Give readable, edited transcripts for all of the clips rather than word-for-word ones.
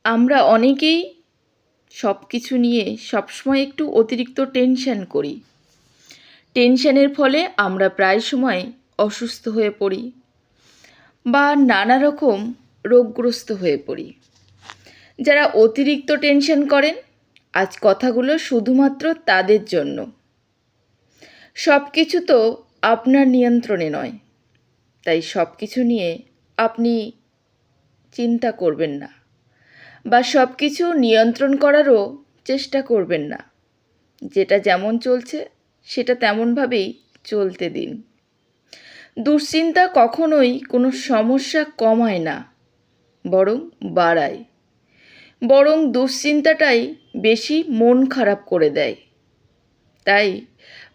আমরা অনেকেই সব কিছু নিয়ে সবসময় একটু অতিরিক্ত টেনশন করি। টেনশনের ফলে আমরা প্রায় সময় অসুস্থ হয়ে পড়ি বা নানা রকম রোগগ্রস্ত হয়ে পড়ি। যারা অতিরিক্ত টেনশন করেন, আজ কথাগুলো শুধুমাত্র তাদের জন্য। সব কিছু তো আপনার নিয়ন্ত্রণে নয়, তাই সব কিছু নিয়ে আপনি চিন্তা করবেন না বা সব কিছু নিয়ন্ত্রণ করারও চেষ্টা করবেন না। যেটা যেমন চলছে সেটা তেমনভাবেই চলতে দিন। দুশ্চিন্তা কখনোই কোনো সমস্যা কমায় না, বরং বাড়ায়। বরং দুশ্চিন্তাটাই বেশি মন খারাপ করে দেয়। তাই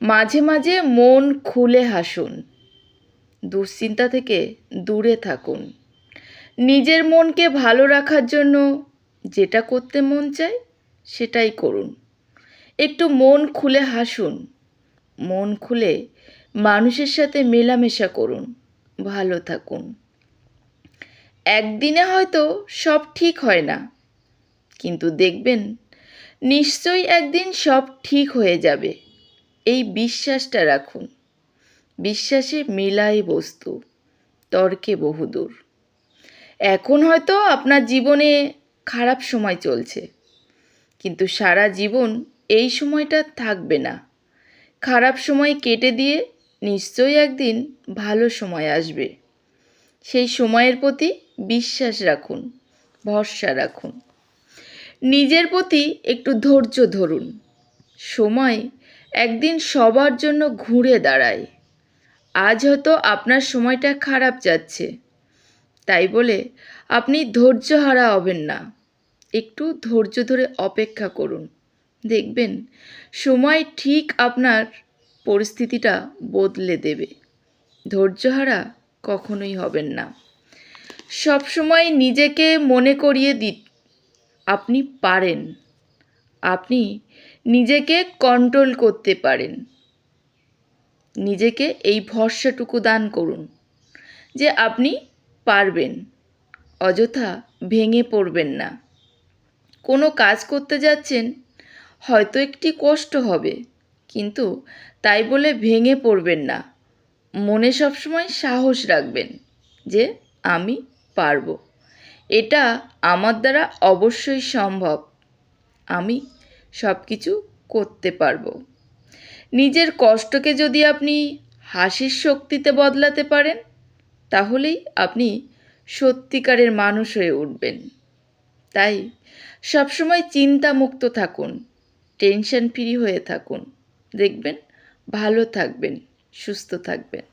মাঝে মাঝে মন খুলে হাসুন, দুশ্চিন্তা থেকে দূরে থাকুন। নিজের মনকে ভালো রাখার জন্য যেটা করতে মন চায় সেটাই করুন। একটু মন খুলে হাসুন, মন খুলে মানুষের সাথে মেলামেশা করুন, ভালো থাকুন। একদিনে হয়তো সব ঠিক হয় না, কিন্তু দেখবেন নিশ্চয়ই একদিন সব ঠিক হয়ে যাবে। এই বিশ্বাসটা রাখুন। বিশ্বাসে মেলায় বস্তু, তর্কে বহুদূর। এখন হয়তো আপনার জীবনে খারাপ সময় চলছে, কিন্তু সারা জীবন এই সময়টা থাকবে না। খারাপ সময় কেটে দিয়ে নিশ্চয়ই একদিন ভালো সময় আসবে। সেই সময়ের প্রতি বিশ্বাস রাখুন, ভরসা রাখুন। নিজের প্রতি একটু ধৈর্য ধরুন। সময় একদিন সবার জন্য ঘুরে দাঁড়ায়। আজ হয়তো আপনার সময়টা খারাপ যাচ্ছে, তাই বলে আপনি ধৈর্যহারা হবেন না। একটু ধৈর্য ধরে অপেক্ষা করুন, দেখবেন সময় ঠিক আপনার পরিস্থিতিটা বদলে দেবে। ধৈর্যহারা কখনোই হবেন না। সবসময় নিজেকে মনে করিয়ে দিন আপনি পারেন, আপনি নিজেকে কন্ট্রোল করতে পারেন। নিজেকে এই ভরসাটুকু দান করুন যে আপনি পারবেন। অযথা ভেঙে পড়বেন না। কোনো কাজ করতে যাচ্ছেন, হয়তো একটি কষ্ট হবে, কিন্তু তাই বলে ভেঙে পড়বেন না। মনে সবসময় সাহস রাখবেন যে আমি পারবো, এটা আমার দ্বারা অবশ্যই সম্ভব, আমি সব কিছু করতে পারবো। নিজের কষ্টকে যদি আপনি হাসির শক্তিতে বদলাতে পারেন, তাহলেই আপনি সত্যিকারের মানুষ হয়ে উঠবেন। তাই সবসময় চিন্তামুক্ত থাকুন, টেনশন ফ্রি হয়ে থাকুন। দেখবেন ভালো থাকবেন, সুস্থ থাকবেন।